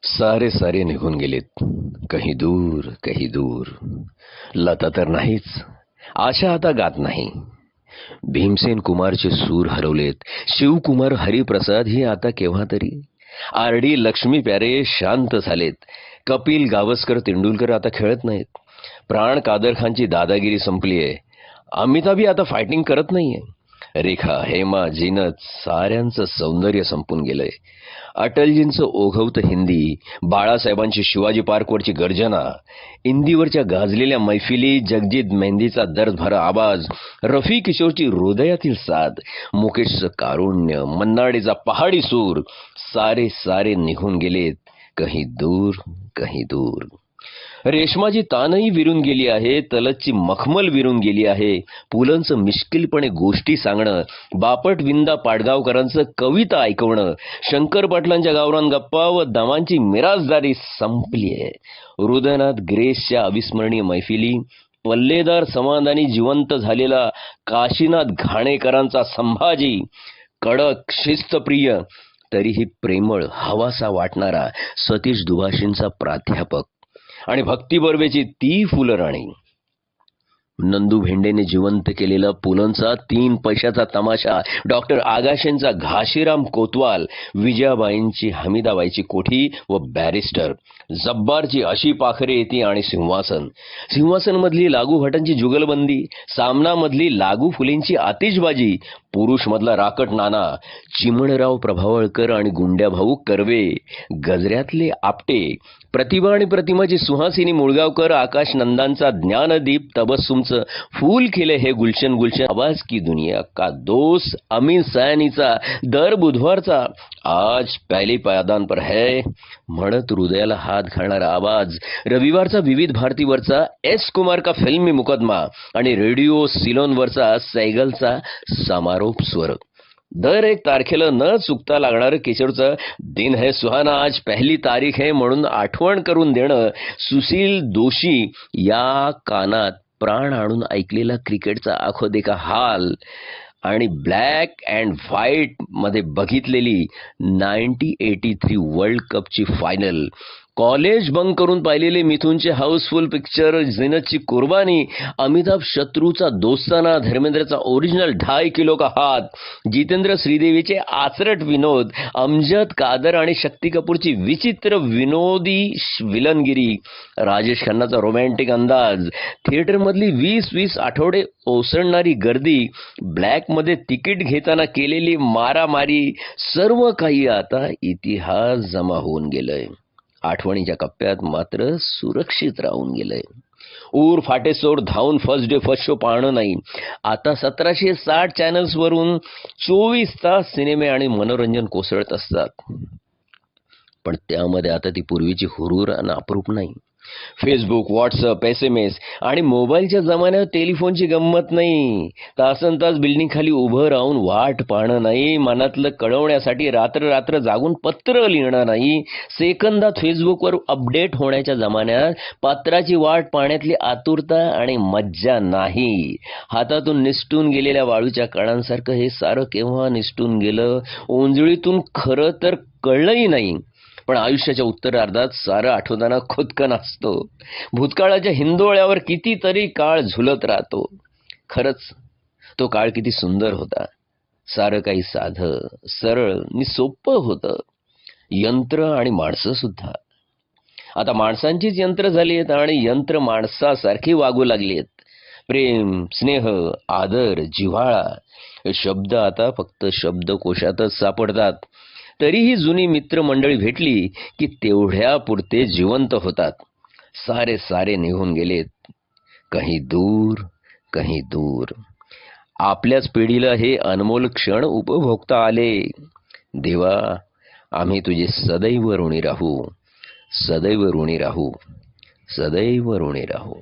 सारे सारे निघून गेलेत, कहीं दूर कहीं दूर. लता तर नाहीच, आशा आता गात नाही. भीमसेन कुमारचे सूर हरवलेत. शिवकुमार हरिप्रसाद ही आता केव्हा तरी. आर डी लक्ष्मी प्यारे शांत झालेत. कपिल गावस्कर तेंडुलकर आता खेळत नाहीत. प्राण कादर खानची दादागिरी संपलीये. अमिताभी आता फायटिंग करत नाहीये. रेखा, हेमा, जीनत साऱ्यांचं सौंदर्य संपून गेलंय. अटलजींचं ओघवतं हिंदी, बाळासाहेबांची शिवाजी पार्कवरची गर्जना, इंदीवरच्या गाजलेल्या मैफिली, जगजीत मेहंदीचा दर्दभरा आवाज, रफी किशोरची हृदयातील साद, मुकेशचं कारुण्य, मन्नाडेचा पहाडी सूर, सारे सारे निघून गेलेत, कहीं दूर कहीं दूर. रेशमाची तानही विरून गेली आहे, तलतची मखमल विरून गेली आहे. पुलंचं मिश्किलपणे गोष्टी सांगणं, बापट विंदा पाडगावकरांचं कविता ऐकवणं, शंकर पाटलांच्या गावरान गप्पा व दमांची मिराजदारी संपली आहे. हृदयनाथ ग्रेसच्या अविस्मरणीय मैफिली, पल्लेदार समाधानी जिवंत झालेला काशीनाथ घाणेकरांचा संभाजी, कडक शिस्तप्रिय तरीही प्रेमळ हवासा वाटणारा सतीश दुभाषींचा प्राध्यापक आणि भक्ती बर्वेची ती फुलराणी. नंदू भेंडेने जिवंत केलेला पुलंचा 3 पैशाचा तमाशा, डॉक्टर आगाशेंचा घाशीराम कोतवाल, विजयाबाईंची हमीदाबाईची कोठी व बॅरिस्टर, जब्बारची अशी पाखरे येती आणि सिंहासन, सिंहासन मधली लागू भटांची जुगलबंदी, सामना मधली लागू फुलेंची आतिषबाजी, पुरुष मधला राकट नाना, चिमणराव प्रभावळकर आणि गुंड्या भाऊ कर्वे, गजऱ्यातले आपटे, प्रतिभा आणि प्रतिमाची सुहासिनी मुळगावकर, आकाश नंदांचा ज्ञानदीप, तबस्सुमचं फूल खिले हे गुलशन गुलशन, आवाज की दुनिया का दोस्त, अमीन सयानीचा दर बुधवारचा आज पहली पायदान पर है म्हणत हृदयाला हात घालणारा आवाज, रविवारचा विविध भारतीवरचा एस कुमार का फिल्मी मुकदमा आणि रेडिओ सिलोनवरचा सैगलचा समारोप स्वर. दर 1 तारखेला न चुकता लागणारं किशोरचं दिन है सुहाना आज पहली तारीख है म्हणून आठवण करून देणं, सुशील दोशी या कानात प्राण आणून ऐकलेला क्रिकेटचा आखो देखा हाल आणि ब्लॅक अँड व्हाईट मध्ये बघितलेली 1983 वर्ल्ड कपची फायनल, कॉलेज बंक करून पाहिलेले मिथुनचे हाऊसफुल पिक्चर, जिनतची कुर्बानी, अमिताभ शत्रूचा दोस्ताना, धर्मेंद्रचा ओरिजिनल 2.5 किलो का हात, जितेंद्र श्रीदेवीचे आचरट विनोद, अमजद कादर आणि शक्ती कपूरची विचित्र विनोदी विलनगिरी, राजेश खन्नाचा रोमॅन्टिक अंदाज, थिएटरमधली 20-20 आठवडे ओसरणारी गर्दी, ब्लॅकमध्ये तिकीट घेताना केलेली मारामारी, सर्व काही आता इतिहास जमा होऊन गेलंय. आठवणीच्या कप्प्यात मात्र सुरक्षित राहून गेलंय. ऊर फाटेसोर धावून फर्स्ट डे फर्स्ट शो पाहणं नाही. आता 1760 चॅनल्सवरून 24 तास सिनेमे आणि मनोरंजन कोसळत असतात. पण त्यामध्ये आता ती पूर्वीची हुरूर आणि अप्रूप नाही. फेसबुक, व्हॉट्सअप, SMS आणि मोबाईलच्या जमान्यात टेलिफोनची गंमत नाही. तासन तास बिल्डिंग खाली उभं राहून वाट पाहणं नाही. मनातलं कळवण्यासाठी रात्र रात्र जागून पत्र लिहिणं नाही. सेकंदात फेसबुकवर अपडेट होण्याच्या जमान्यात पात्राची वाट पाहण्यातली आतुरता आणि मज्जा नाही. हातातून निसटून गेलेल्या वाळूच्या कणांसारखं हे सारं केव्हा निसटून गेलं, ओंजळीतून खरं तर कळलंही नाही. पण आयुष्याच्या उत्तरार्धात सारं आठवताना खुदकन असतो. भूतकाळाच्या हिंदोळ्यावर कितीतरी काळ झुलत राहतो. खरंच तो काळ किती सुंदर होता. सारं काही साधं, सरळ नि सोपं होतं. यंत्र आणि माणसं सुद्धा. आता माणसांचीच यंत्र झाली आहेत आणि यंत्र माणसासारखी वागू लागली आहेत. प्रेम, स्नेह, आदर, जिव्हाळा हे शब्द आता फक्त शब्दकोशातच सापडतात. तरीही जुनी मित्रमंडळी भेटली की तेवढ्या पुरते जिवंत होतात. सारे सारे निघून गेलेत, कहीं दूर कहीं दूर. आपल्याच पिढीला हे अनमोल क्षण उपभोगता आले. देवा, आम्ही तुझे सदैव ऋणी राहू, सदैव ऋणी राहू, सदैव ऋणी राहू.